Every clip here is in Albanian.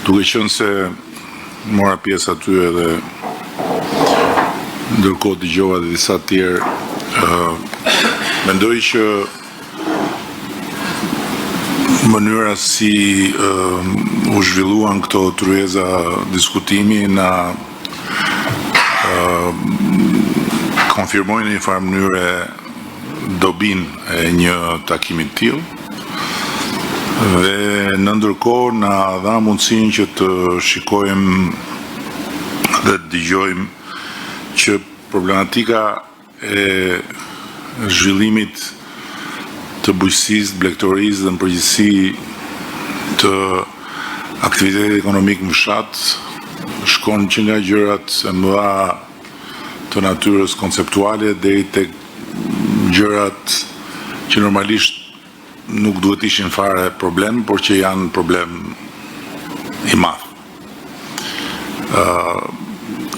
Duke qenë se mora pjesë aty edhe ndërkohë dëgjova dhe disa të tjerë, mendoj që mënyra si u zhvilluan këto tryeza diskutimi na konfirmojnë në një farë mënyre dobin e një takimi të tillë. Dhe në ndërkohë na dha mundësinë që të shikojmë dhe të dëgjojmë që problematika e zhvillimit të bujqësisë, blegtorisë dhe në përgjithësi të aktivitetit ekonomik në fshat shkon që nga gjërat e mëdha të natyrës konceptuale deri tek gjërat që normalisht nuk duhet ishin fare problem, por që janë problem i madh.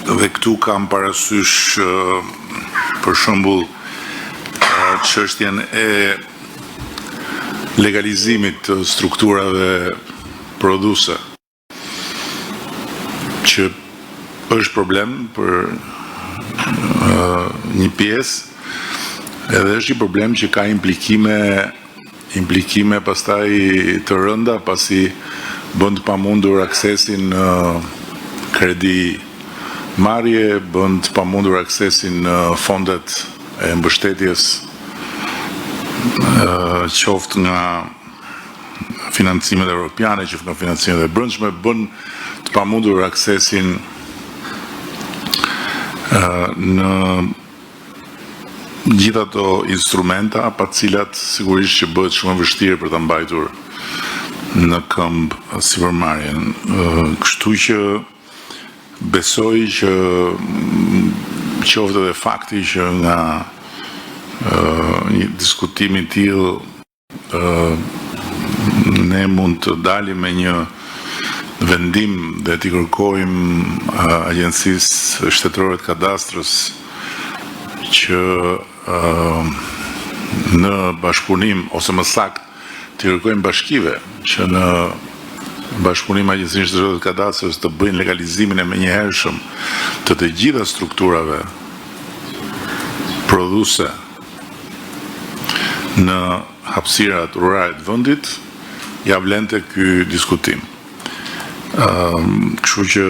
Dhe këtu kam parasysh për shembull çështjen e legalizimit të strukturave prodhuese, që është problem për një pjesë, edhe është një problem që ka implikime pastaj të rënda, pasi bën të pamundur aksesin në kredi marrje, bën të pamundur aksesin në fondet e mbështetjes, qoftë nga financimet evropiane, qoftë nga financimet e brendshme, bën të pamundur aksesin në gjitha ato instrumenta, pa cilat sigurisht që bëhet shumë e vështirë për ta mbajtur në këmbë sipërmarrjen. Kështu që besoj që qoftë edhe fakti që nga një diskutim i tillë ne mund të dalim me një vendim dhe t'i kërkojmë Agjencisë Shtetërore të Kadastrës që në bashkëpunim, ose më saktë t'i kërkojmë bashkive që në bashkëpunim me Agjencinë Shtetërore të Kadastrës të bëjnë legalizimin e menjëhershëm të të gjitha strukturave prodhuese në hapësirat rurale të vendit, ja vlente ky diskutim. Kështu që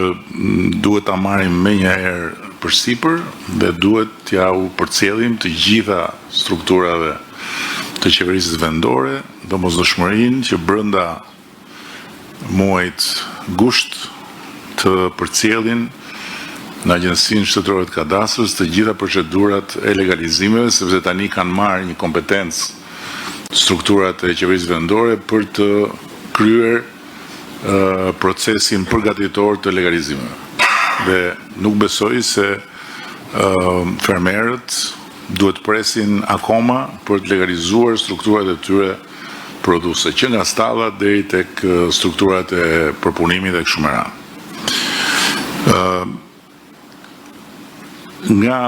duhet ta marrim menjëherë përsipër dhe duhet t'ja u përcjellim të gjitha strukturave të qeverisë vendore, domosdoshmërinë që brenda muajit gusht të përcjellin në Agjencinë Shtetërore të Kadastrës të gjitha procedurat e legalizimeve, sepse tani kanë marrë një kompetencë strukturat e qeverisë vendore për të kryer procesin përgatitor të legalizimeve. Dhe nuk besoj se fermerët duhet presin akoma për të legalizuar strukturat e tyre prodhuese, që nga stallat deri tek strukturat e përpunimit dhe kështu me radhë. Nga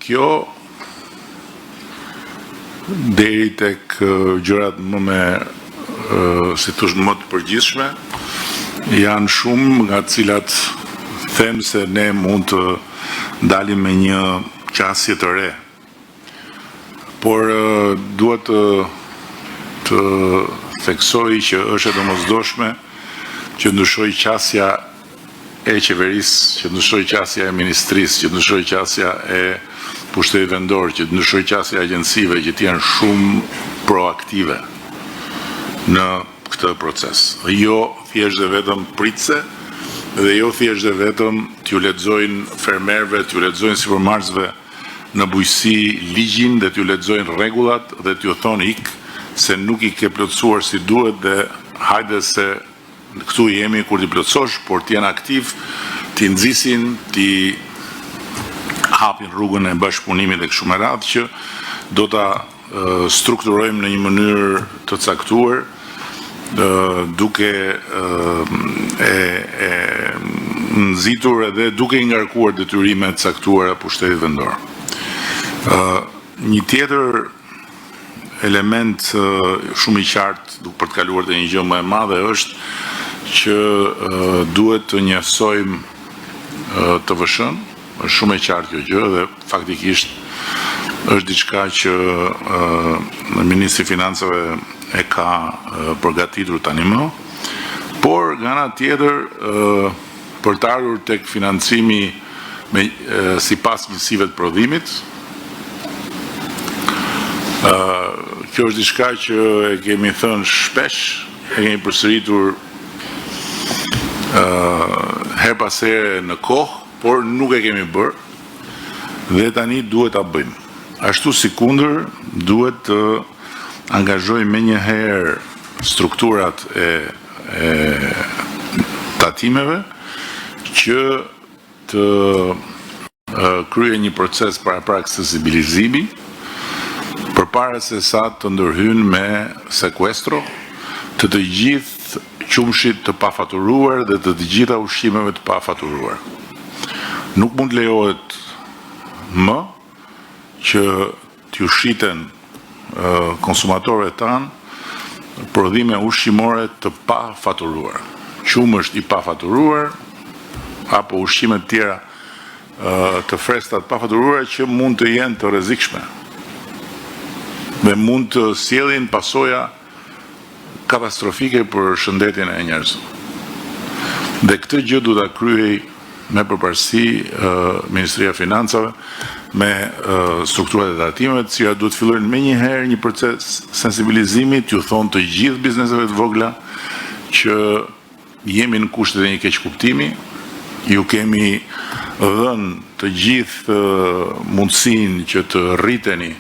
kjo deri tek gjërat më si thosh më të përgjithshme, janë shumë nga të cilat them se ne mund të dalim me një qasje të re. Por duhet të theksoj që është e domosdoshme që ndryshoj qasja e qeverisë, që ndryshoj qasja e ministrisë, që ndryshoj qasja e pushtetit vendor, që ndryshoj qasja e agjencive që të janë shumë proaktive në këtë proces. Jo thjesht dhe vetëm pritse, dhe jo thjesht dhe vetëm t'ju lexojnë fermerëve, t'ju lexojnë sipërmarrësve në bujqësi ligjin dhe t'ju lexojnë rregullat dhe t'ju thonë ik se nuk i ke plotësuar si duhet dhe hajde se këtu jemi kur t'i plotësosh, por t'jenë aktiv, t'i nxisin, t'i hapin rrugën e bashkëpunimit dhe kështu me radhë që do ta strukturojmë në një mënyrë të caktuar, duke nxitur edhe duke i ngarkuar detyrimet caktuara pushtetit vendor. Një tjetër element shumë i qartë për të kaluar te një gjë më e madhe është që duhet të njësojmë të vëshën, është shumë e qartë kjo gjë dhe faktikisht është diçka që Ministri i Financave e ka përgatitur tani më, por nga ana tjetër për të ardhur tek financimi sipas njësive të prodhimit, kjo është diçka që e kemi thënë shpesh, e kemi përsëritur her pas here në kohë, por nuk e kemi bërë dhe tani duhet ta bëjmë. Ashtu si kundër duhet të angazhojmë menjëherë strukturat e tatimeve që të krye një proces paraprak sensibilizimi përpara se sa të ndërhyjnë me sekuestro të gjithë qumshit të pafaturuar dhe të gjitha ushqimeve të pafaturuar. Nuk mund lejohet më që t'ju shiten konsumatorëve tanë prodhime ushqimore të pafaturuar. Qumë është i pafaturuar apo ushqime të tjera të freskëta të pafaturuara që mund të jenë të rrezikshme dhe mund të sjellin pasoja katastrofike për shëndetin e njerëzve. Dhe këtë gjë duhet ta kryej me përparësi Ministria e Financave me strukturat e tatimeve, të cilat duhet fillojnë menjëherë një proces sensibilizimi, t'ju thonë të gjithë bizneseve të vogla që jemi në kushtet e një keqkuptimi, ju kemi dhënë të gjithë mundësinë që të rriteni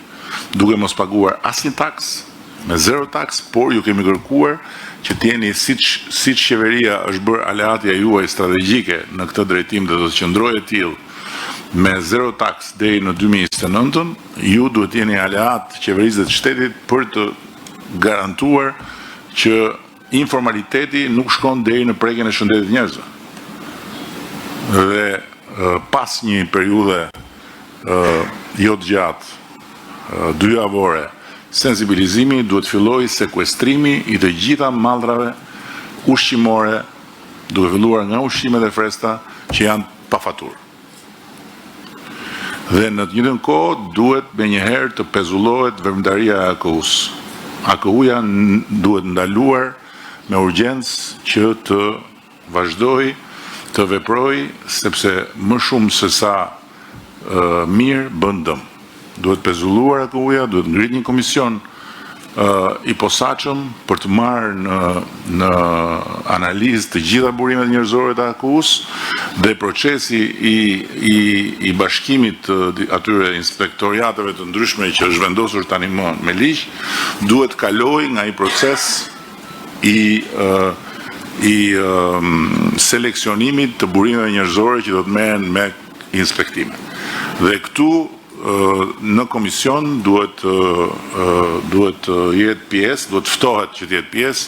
duke mos paguar asnjë taks, me zero taks, por ju kemi kërkuar që t'jeni siç qeveria është bërë aleatja juaj strategjike në këtë drejtim dhe do të qëndrojë tillë me zero taks deri në 2029, ju duhet jeni aleat qeverisë të shtetit për të garantuar që informaliteti nuk shkon deri në prekjen e shëndetit njerëzve. Dhe pas një periudhe jo të gjatë, 2 javore, sensibilizimi duhet filloj sekuestrimi i të gjitha mallrave ushqimore, duhet filluar nga ushqimet e freskëta që janë pa faturë. Dhe në të njëjtën kohë duhet menjëherë të pezullohet veprimtaria e AKU-s. AKU-ja duhet ndaluar me urgjencë që të vazhdoj të veproj, sepse më shumë se sa mirë bën dëm. Duhet pezulluar AKU-ja, duhet ngrit një komision i posaçëm për të marrë në analizë të gjitha burimet njerëzore të AKU-s dhe procesi i bashkimit të atyre inspektoriateve të ndryshme që është vendosur tani më me ligj, duhet kaloj nga një proces i seleksionimit të burimeve njerëzore që do të merren me inspektime. Dhe këtu në komision duhet jetë pjesë, duhet ftohet që të jetë pjesë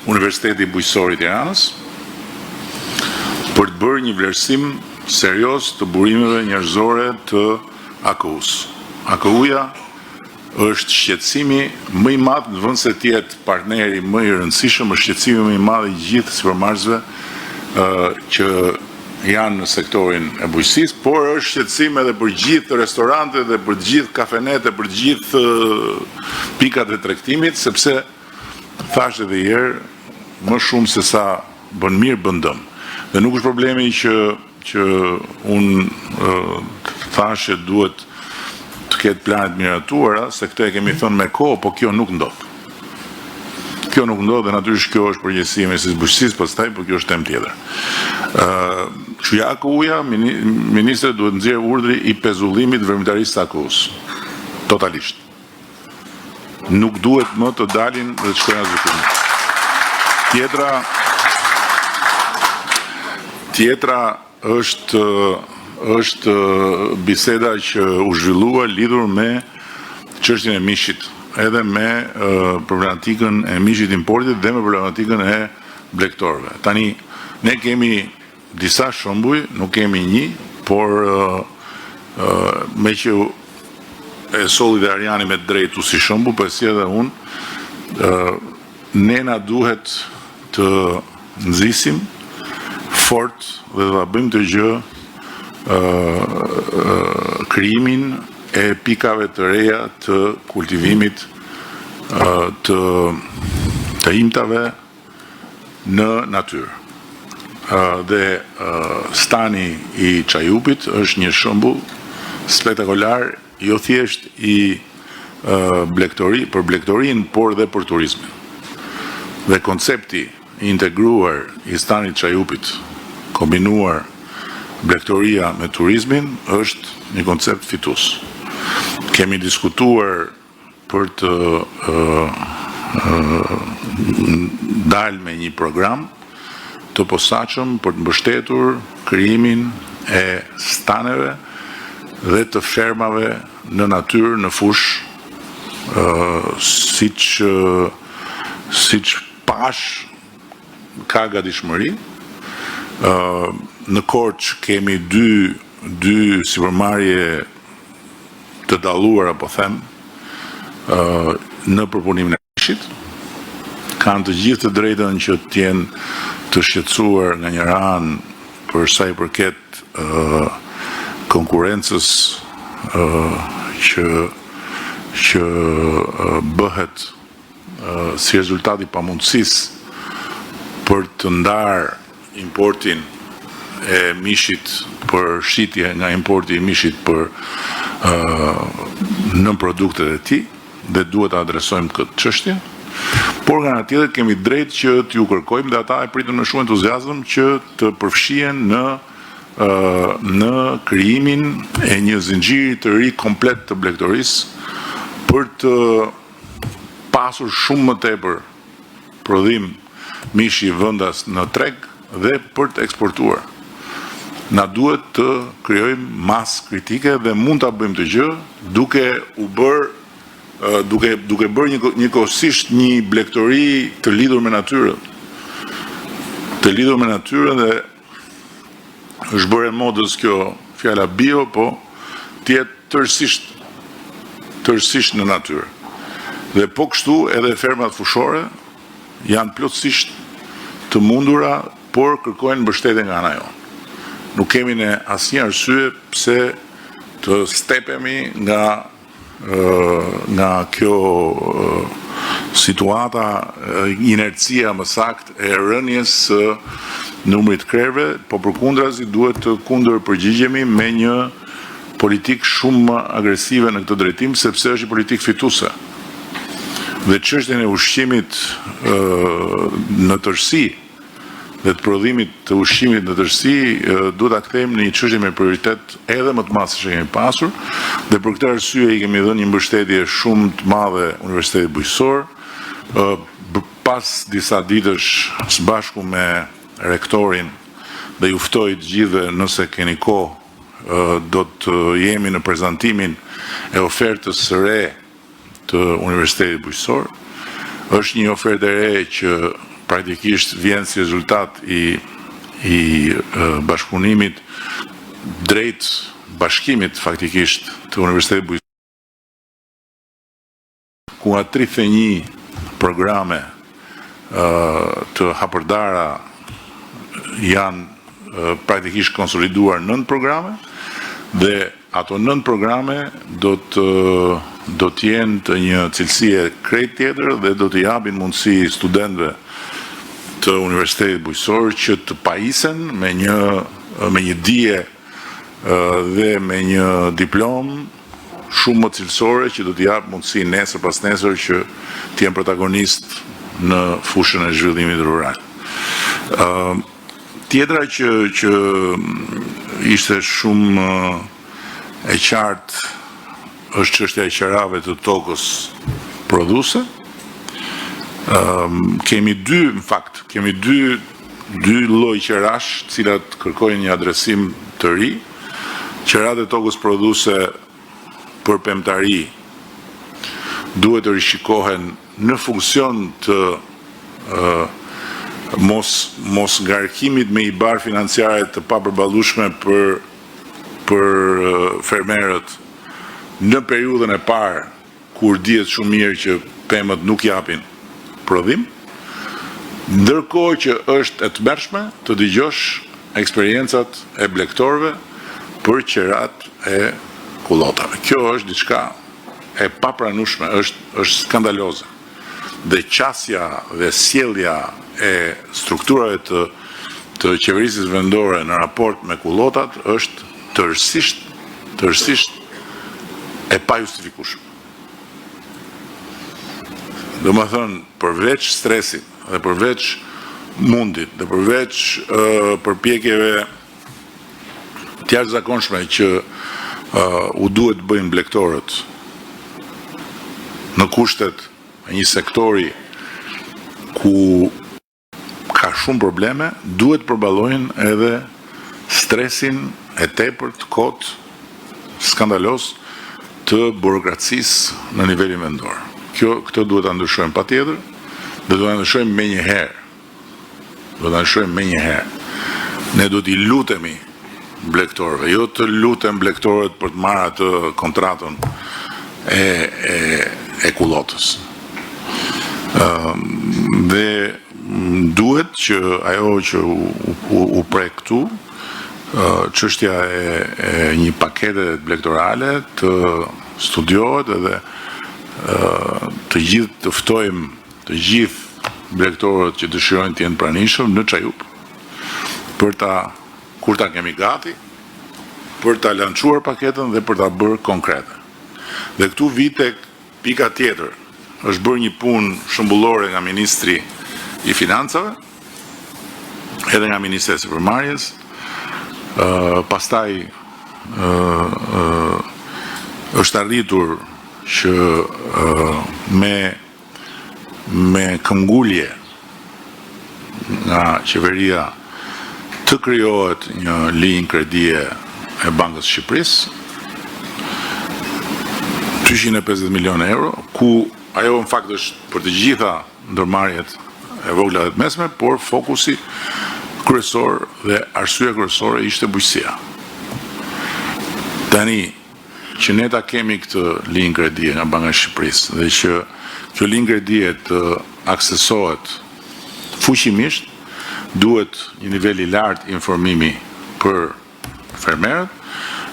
Universiteti Bujqësor i Tiranës për të bërë një vlerësim serios të burimeve njerëzore të AKU-s. AKU-ja është shqetësimi më i madh në vend se të jetë partneri më i rëndësishëm, është shqetësimi më i madh i gjithë supermarketëve që janë në sektorin e bujqësisë, por është shqetësim edhe për gjithë restorantet dhe për gjithë kafenet e për gjithë pikat e tregtimit, sepse thash edhe herë, më shumë se sa bën mirë bën dëm. Dhe nuk është problemi që unë thash që duhet të ketë planet miratuara, se këtë e kemi thënë me kohë, po kjo nuk ndodh. Kjo nuk ndodh dhe natyrisht kjo është përgjegjësia e Ministrisë së Bujqësisë, pastaj por kjo është temë tjetër. Kështu ja AKU-ja, ministri duhet nxjerrë urdhri i pezullimit të veprimtarisë së AKU-s. Totalisht. Nuk duhet më të dalin dhe të shkojnë gjykim. Tjetra është biseda që u zhvillua lidhur me çështjen e mishit, edhe me problematikën e mishit importit dhe me problematikën e blegtorëve. Tani ne kemi disa shembuj, nuk kemi një, por me që e solli dhe Ariani me drejtu si shembull, po si edhe unë, ne na duhet të nxisim fort dhe ta bëjmë të gjë krijimin e pikave të reja të kultivimit të imtave në natyrë. Dhe stani i Çajupit është një shembull spektakolar, jo thjesht për blegtorinë, por dhe për turizmin. Dhe koncepti i integruar i stanit Çajupit, kombinuar blegtoria me turizmin, është një koncept fitues. Kemi diskutuar për të dalë me një program të posaçëm për të mbështetur krijimin e staneve dhe të fermave në natyrë, në fush, siç pash ka gatishmëri. Në Korçë kemi dy sipërmarrje të dalluara, po them, në përpunimin e mishit. Kanë të gjithë të drejtën që të jenë të shqetësuar nga njëra anë për sa i përket konkurrencës që bëhet si rezultati pamundësisë për të ndarë importin e mishit për shitje nga importi i mishit për në produktet e tij, dhe duhet të adresojmë këtë çështje. Por nga ana tjetër kemi drejt që t'ju kërkojmë dhe ata e pritën me shumë entuziazëm që të përfshihen në krijimin e një zinxhiri të ri komplet të blegtorisë për të pasur shumë më tepër prodhim mishi vendas në treg dhe për të eksportuar. Na duhet të krijojmë masë kritike dhe mund ta bëjmë të gjë duke bërë njëkohësisht një blegtori të lidhur me natyrën. Të lidhur me natyrën dhe është bërë modës kjo fjala bio, po të jetë tërësisht në natyrë. Dhe po kështu edhe fermat fushore janë plotësisht të mundura, por kërkojnë mbështetje nga ana jonë. Nuk kemi ne asnjë arsye pse të stepemi nga kjo situata, inercia më saktë e rënies së numrit krerëve, po përkundrazi duhet të kundër përgjigjemi me një politikë shumë më agresive në këtë drejtim, sepse është një politikë fituese. Dhe çështjen e ushqimit në tërësi dhe të prodhimit të ushqimit në tërësi duhet ta kthejmë në një çështje me prioritet edhe më të madh se që kemi pasur, dhe për këtë arsye i kemi dhënë një mbështetje shumë të madhe Universitetit Bujqësor. Pas disa ditësh së bashku me rektorin, dhe ju ftoj të gjithëve, nëse keni kohë, do të jemi në prezantimin e ofertës së re të Universitetit Bujqësor. Është një ofertë e re që praktikisht vjen si rezultat i bashkëpunimit drejt bashkimit faktikisht të Universitetit Bujqësor, ku nga 31 programe të hapërdara janë praktikisht konsoliduar 9 programe, dhe ato 9 programe do të jenë të një cilësie krejt tjetër dhe do të japin mundësi studentëve të Universitetit Bujqësor që të pajisen me një dije dhe me një diplomë shumë më cilësore që do të jap mundësi nesër pas nesër që të jenë protagonist në fushën e zhvillimit rural. Tjetra që ishte shumë e qartë është çështja e qerave të tokës prodhuese. Kemi dy lloj qerash, të cilat kërkojnë një adresim të ri. Qerat e tokës prodhuese për pemtari duhet të rishikohen në funksion të mos ngarkimit me i barë financiare të papërballueshme për fermerët në periudhën e parë, kur dihet shumë mirë që pemët nuk japin prodhim, Ndërkohë që është e tmerrshme të dëgjosh eksperiencat e blegtorëve për qerat e kullotave. Kjo është diçka e papranueshme, është skandaloze. Dhe qasja dhe sjellja e strukturave të qeverisë vendore në raport me kullotat është tërësisht e pajustifikueshme. Do më thënë, përveç stresit dhe përveç mundit dhe përveç përpjekjeve të jashtëzakonshme që u duhet bëjnë blegtorët në kushtet e një sektori ku ka shumë probleme, duhet përballojnë edhe stresin e tepërt kot skandalos të burokracisë në nivelin vendor. Këtë duhet ta ndryshojmë patjetër, dhe duhet ta ndryshojmë menjëherë. Ne duhet I lutemi blegtorëve, jo të lutem blegtorët për të marrë atë kontratën e kullotës. Dhe duhet që ajo që u prek këtu, çështja e një pakete blegtorale të studiohet edhe të gjithë të ftojmë të gjithë blegtorët që dëshirojnë të jenë pranishëm në Çajup kur ta kemi gati për ta lançuar paketën dhe për ta bërë konkrete. Dhe këtu vi tek pika tjetër. Është bërë një punë shëmbullore nga Ministri I Financave, edhe nga Ministri I Sipërmarrjes, pastaj është arritur që me këmbgulje nga qeveria të krijohet një linjë kredie e Bankës së Shqipërisë, 250 milionë euro, ku ajo në fakt është për të gjitha ndërmarrjet e vogla dhe të mesme, por fokusi kryesor dhe arsyeja kryesore ishte bujqësia. Tani që ne ta kemi këtë linjë kredie nga Banka e Shqipërisë dhe që kjo linjë kredie të aksesohet fuqimisht, duhet një nivel I lartë informimi për fermerët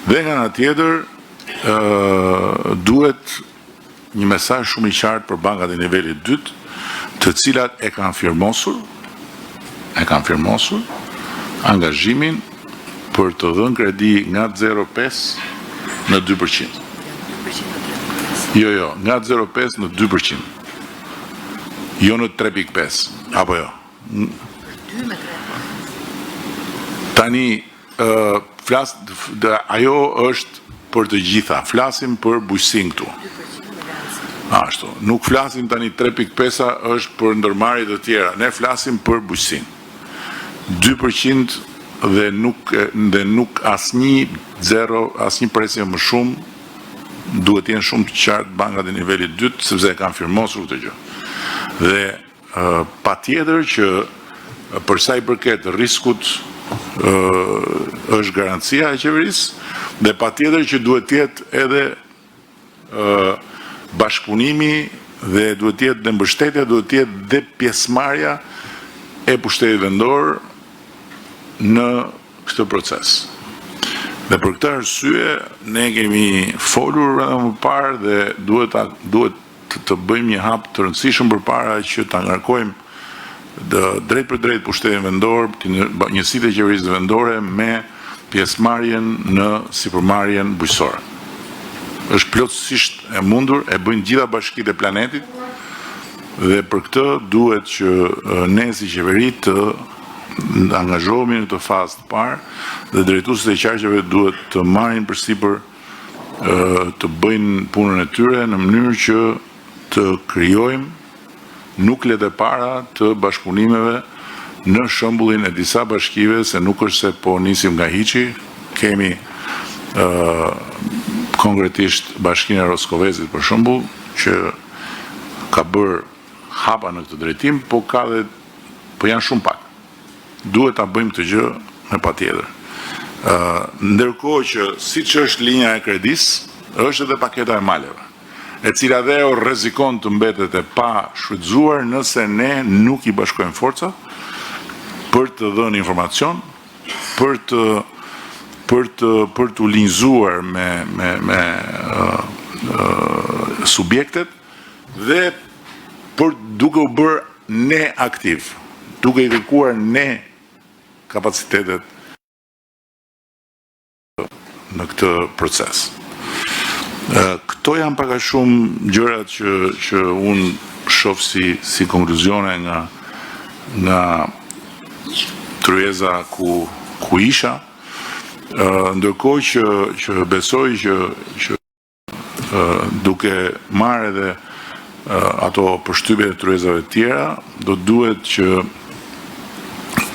dhe nga ana tjetër duhet një mesazh shumë I qartë për bankat e nivelit dytë, të cilat e kanë firmosur angazhimin për të dhënë kredi nga 0,5 në 2%. Jo, nga 0,5 në 2%. Jo në 3,5, apo jo. Tani ajo është për të gjitha, flasim për bujqësinë këtu. Ashtu, nuk flasim tani 3,5 është për ndërmarrje të tjera, ne flasim për bujqësinë. 2% dhe nuk asnjë presje më shumë duhet jenë shumë të qartë bankat e nivelit dytë, sepse e kanë firmosur këtë gjë. Dhe patjetër që për sa I përket riskut është garancia e qeverisë dhe patjetër që duhet të jetë edhe bashkëpunimi dhe duhet të jetë dhe mbështetja, duhet të jetë dhe pjesëmarrja e pushtetit vendor në këtë proces. Dhe për këtë arsye ne kemi folur më parë dhe duhet të bëjmë një hap të rëndësishëm përpara që ta ngarkojmë drejt për drejt pushtetin vendor, njësitë e qeverisë vendore me pjesëmarrjen në sipërmarrjen bujqësore. Është plotësisht e mundur, e bëjnë gjitha bashkitë e planetit dhe për këtë duhet që ne si qeveri të angazhohemi në këtë fazë të parë dhe drejtuesit e qarqeve duhet të marrin përsipër të bëjnë punën e tyre në mënyrë që të krijojmë nuklet e para të bashkëpunimeve në shembullin e disa bashkive, se nuk është se po nisim nga hiçi, kemi konkretisht Bashkinë e Roskovezit për shembull, që ka bërë hapa në këtë drejtim, po janë shumë pak. Duhet ta bëjmë këtë gjë me patjetër. Ndërkohë që siç është linja e kredisë, është edhe paketa e maleve. e cila dhe o rrezikon të mbetet e pa shfrytzuar nëse ne nuk i bashkojmë forca për të dhënë informacion, për të linjëzuar me subjektet dhe për duke u bërë ne aktiv, duke i kërkuar ne kapacitetet në këtë proces. Këto janë pak a shumë gjërat që unë shoh si konkluzione nga tryeza ku isha, ndërkohë që besoj që duke marrë edhe ato përshtypje të tryezave të tjera, do duhet që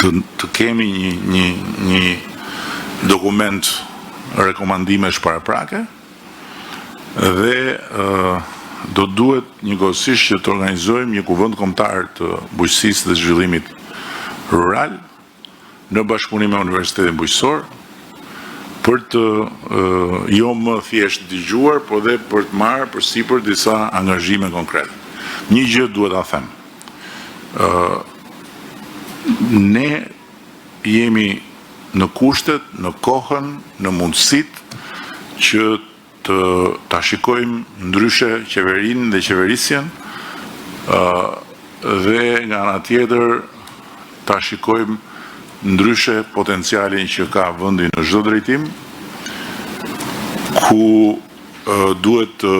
të kemi një dokument rekomandimesh paraprake dhe do duhet njëkohësisht që të organizojmë një kuvend kombëtar të bujqësisë dhe zhvillimit rural në bashkëpunim me Universitetin Bujqësor për të jo më thjesht dëgjuar, por dhe për të marrë përsipër disa angazhime konkrete. Një gjë duhet ta them. Ne jemi në kushtet, në kohën, në mundësitë që ta shikojmë ndryshe qeverinë dhe qeverisjen dhe nga ana tjetër ta shikojmë ndryshe potencialin që ka vendi në çdo drejtim, ku duhet të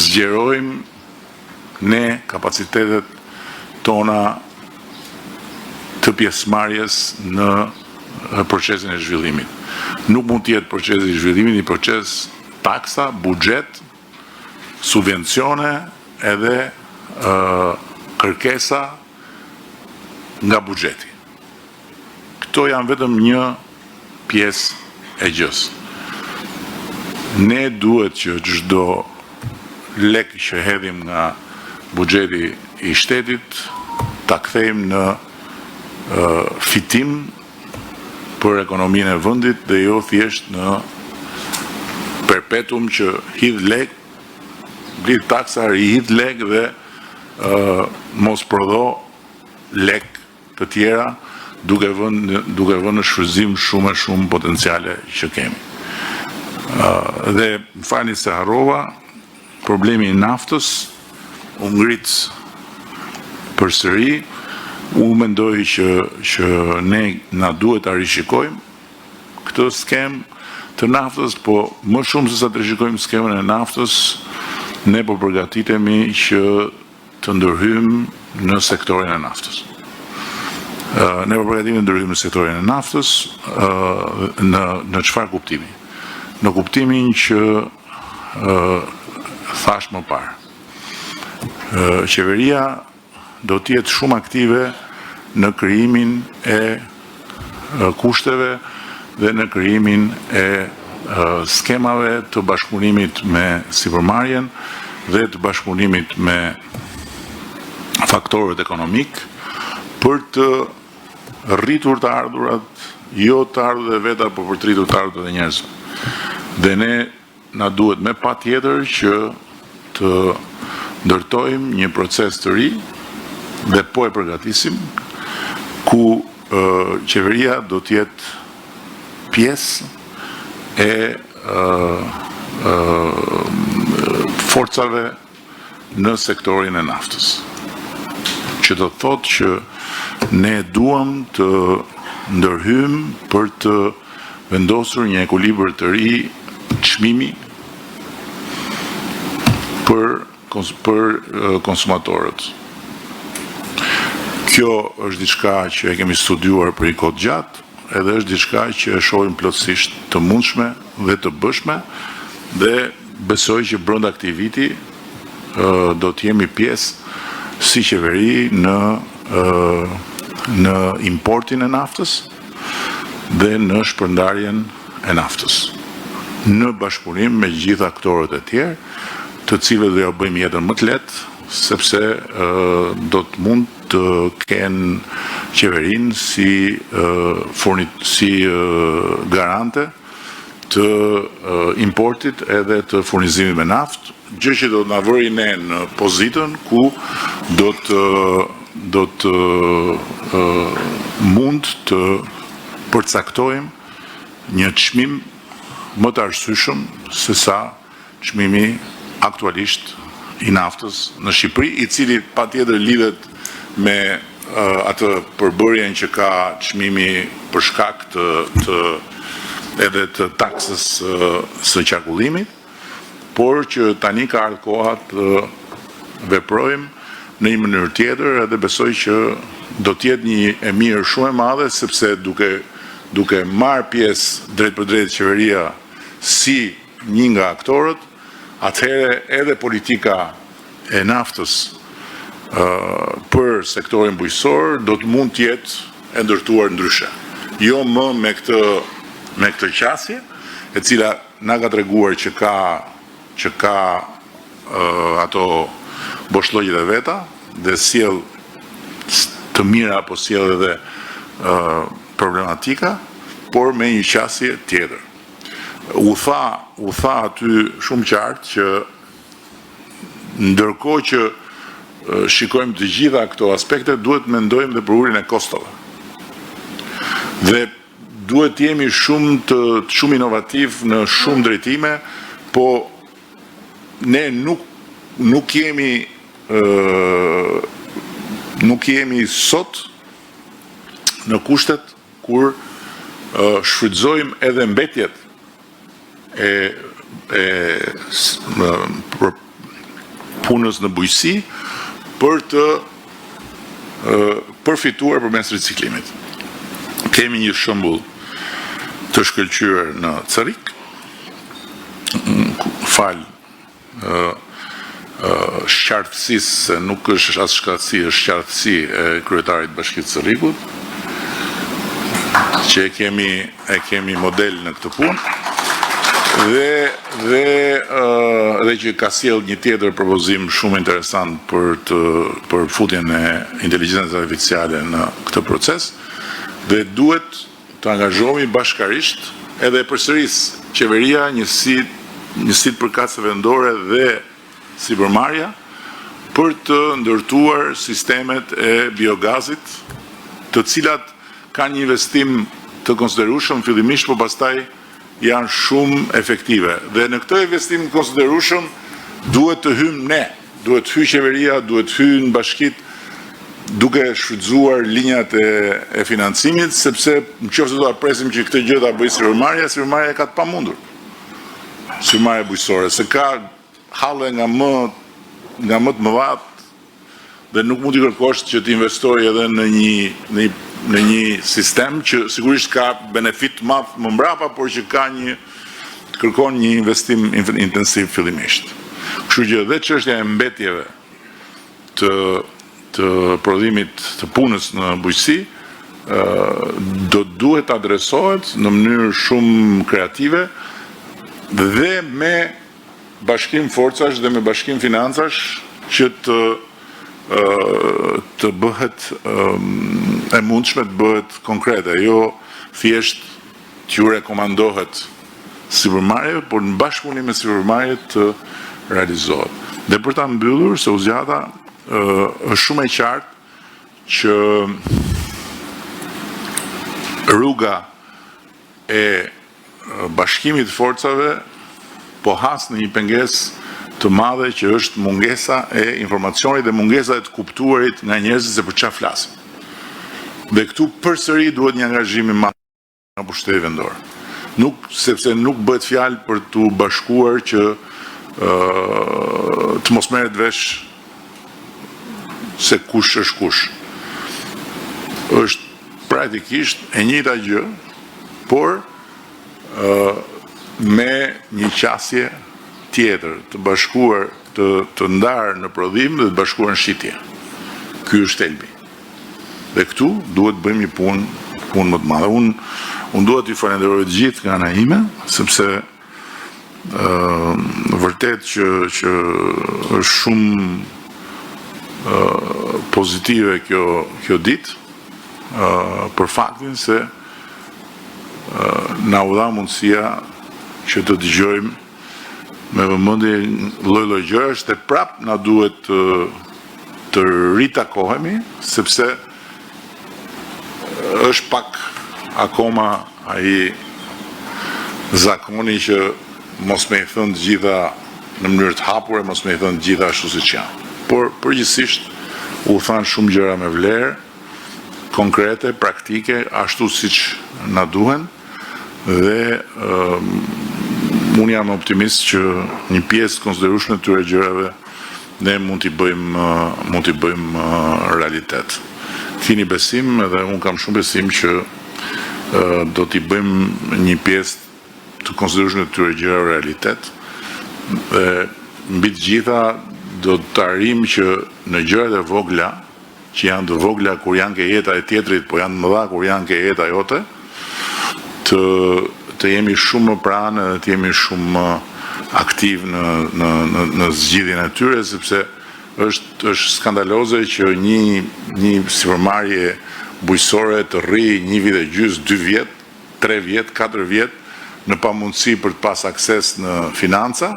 zgjerojmë ne kapacitetet tona të pjesëmarrjes në procesin e zhvillimit. Nuk mund të jetë procesi i zhvillimit një proces taksa, buxhet, subvencione edhe kërkesa nga buxheti. Këto janë vetëm një pjesë e gjës. Ne duhet që çdo lek që hedhim nga buxheti i shtetit ta kthejmë në fitim për ekonominë e vendit dhe jo thjesht në perpetuum që hidh lek, blit taksa, rihidh lek dhe mos prodho lek të tjera duke vënë në shfrytëzim shumë potenciale që kemi. Dhe më falni se harrova, problemi i naftës u ngrit përsëri. Unë mendoj që ne na duhet ta rishikojmë këtë skemë të naftës, po më shumë se sa të rishikojmë skemën e naftës, ne po përgatitemi që të ndërhyjmë në sektorin e naftës. Ne po përgatitemi të ndërhyjmë në sektorin e naftës në çfarë kuptimi? Në kuptimin që thash më parë. Qeveria do të jetë shumë aktive në krijimin e kushteve dhe në krijimin e skemave të bashkëpunimit me sipërmarrjen dhe të bashkëpunimit me faktorët ekonomik për të rritur të ardhurat, jo të ardhurat e veta, por për të rritur të ardhurat e njerëzve. Dhe ne na duhet me patjetër që të ndërtojmë një proces të ri dhe po e përgatisim, ku qeveria do të jetë pjesë e forcave në sektorin e naftës. Që do të thotë që ne duam të ndërhyjmë për të vendosur një ekuilibër të ri çmimi për konsumatorët. Kjo është diçka që e kemi studiuar për një kohë gjatë, edhe është diçka që e shohim plotësisht të mundshme dhe të bëshme, dhe besoj që brenda këtij viti do të jemi pjesë si qeveri në importin e naftës dhe në shpërndarjen e naftës, në bashkëpunim me gjitha aktorët e tjerë, të cilëve do ja bëjmë jetën më të lehtë, sepse do të mund të kenë qeverinë si garante të importit edhe të furnizimit me naftë, gjë që do të na vëri ne në pozitën ku do të mund të përcaktojmë një çmim më të arsyeshëm se sa çmimi aktualisht i naftës në Shqipëri, i cili patjetër lidhet me atë përbërjen që ka çmimi për shkak edhe të taksës së qarkullimit, por që tani ka ardhur koha të veprojmë në një mënyrë tjetër, edhe besoj që do të jetë një e mirë shumë e madhe, sepse duke marrë pjesë drejt për drejt qeveria si një nga aktorët, atëherë edhe politika e naftës për sektorin bujqësor do të mund të jetë e ndërtuar ndryshe. Jo më me këtë qasje, e cila na ka treguar që ka ato boshllogjet e veta dhe sjell të mira apo sjell edhe problematika, por me një qasje tjetër. U tha aty shumë qartë që ndërkohë që shikojmë të gjitha këto aspekte, duhet mendojmë dhe për uljen e kostove. Dhe duhet të jemi shumë inovativ në shumë drejtime, po ne nuk jemi sot në kushtet kur shfrytëzojmë edhe mbetjet e punës në bujqësi për të përfituar përmes riciklimit. Kemi një shembull të shkëlqyer në Cerrik, fal shqartësisë, se nuk është as shkatësi, është shqartësi e kryetarit Bashkisë së Cerrikut, që e kemi model në këtë punë, dhe që ka sjell një tjetër propozim shumë interesant për futjen e inteligjencës artificiale në këtë proces, dhe duhet të angazhohemi bashkarisht edhe përsëris qeveria, njësitë përkatëse vendore dhe sipërmarrja për të ndërtuar sistemet e biogazit, të cilat kanë një investim të konsiderueshëm fillimisht, por pastaj janë shumë efektive. Dhe në këtë investim konsiderueshëm duhet të hyjmë ne, duhet të hyjë qeveria, duhet të hyjnë bashkitë, duke shfrytzuar linjat e financimit, sepse nëse do ta presim që këtë gjë ta bëjë sipërmarrja ka të pamundur. Sipërmarrja bujqësore, se ka halle nga më të mëdha dhe nuk mund t'i kërkosh që t'investojë edhe në një sistem që sigurisht ka benefit madh më mbrapa, por që kërkon një investim intensiv fillimisht. Kështu që dhe çështja e mbetjeve të prodhimit të punës në bujqësi duhet adresohet në mënyrë shumë kreative dhe me bashkim forcash dhe me bashkim financash që të bëhet e mundshme të bëhet konkrete, jo thjesht t'ju rekomandohet sipërmarrjeve, por në bashkëpunim me sipërmarrjet të realizohet. Dhe për ta mbyllur, se u zgjata, është shumë e qartë që rruga e bashkimit forcave po has në një pengesë të madhe që është mungesa e informacionit dhe mungesa e të kuptuarit nga njerëzit se për çfarë flasim. Dhe këtu përsëri duhet një angazhim i madh nga pushteti vendor. Sepse nuk bëhet fjalë për t'u bashkuar që të mos merret vesh se kush është kush. Është praktikisht e njëjta gjë, por me një qasje tjetër, të bashkuar, të ndarë në prodhim dhe të bashkuar në shitje. Ky është thelbi. Dhe këtu duhet bëjmë një punë më të madhe. Unë duhet t'ju falenderoj të gjithë nga ana ime, sepse vërtet që është shumë pozitive kjo ditë për faktin se na u dha mundësia që të dëgjojmë me vëmendje lloj-lloj gjërash dhe prap na duhet të ritakohemi sepse është pak akoma ai zakoni që mos me i thënë të gjitha në mënyrë të hapur e mos me i thënë të gjitha ashtu siç janë. Por përgjithsisht u thanë shumë gjëra me vlerë, konkrete, praktike, ashtu siç na duhen dhe unë jam optimist që një pjesë konsiderueshme të këtyre gjërave ne mund t'i bëjmë realitet. Kini besim edhe unë kam shumë besim që do t'i bëjmë një pjesë të konsiderueshme të këtyre gjërave realitet dhe mbi të gjitha do të arrijmë që në gjërat e vogla që janë të vogla kur janë ke jeta e tjetrit, po janë të mëdha kur janë ke jeta jote, të jemi shumë më pranë dhe të jemi shumë më aktiv në zgjidhjen e tyre, sepse është skandaloze që një sipërmarrje bujqësore të rri 1 vit e gjys, 2 vjet, 3 vjet, 4 vjet në pamundësi për të pas akses në financa,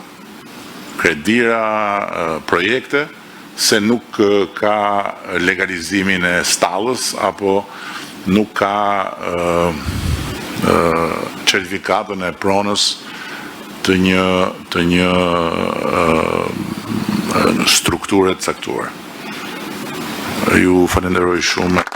kredira, projekte, se nuk ka legalizimin e stallës apo nuk ka certifikatën e pronës të një strukture të caktuar. Ju falenderoj shumë.